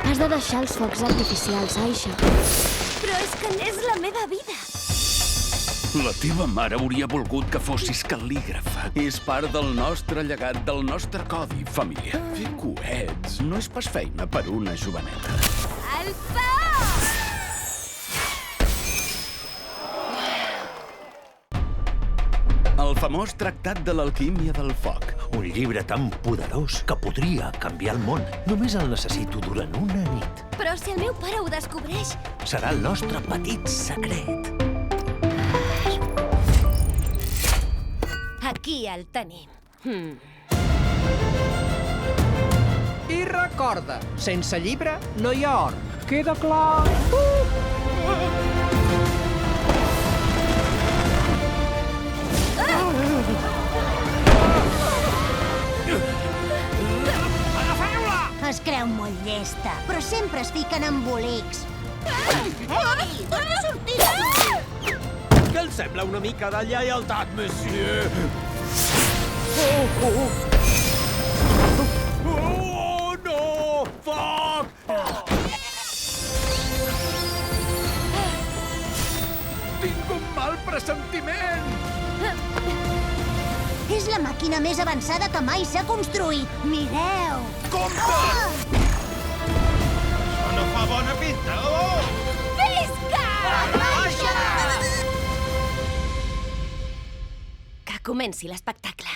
Has de deixar els focs artificials, Aisha. Però és que n'és la meva vida. La teva mare hauria volgut que fossis cal·lígrafa. És part del nostre llegat, del nostre codi familiar. Fer coets no és pas feina per una joveneta. El foc! El famós tractat de l'alquímia del foc. Un llibre tan poderós que podria canviar el món. Només el necessito durant una nit. Però si el meu pare ho descobreix... Serà el nostre petit secret. Aquí el tenim. I recorda, sense llibre no hi ha or. Queda clar? Es creu molt llesta, però sempre es fiquen en embolics. Ei, dona sortida! Què els sembla una mica de lleialtat, monsieur? Oh, no! Foc! Tinc un mal pressentiment! És la màquina més avançada que mai s'ha construït. Mireu! Compte! Això no fa bona pinta, oh! Visca! Aisha! Que comenci l'espectacle.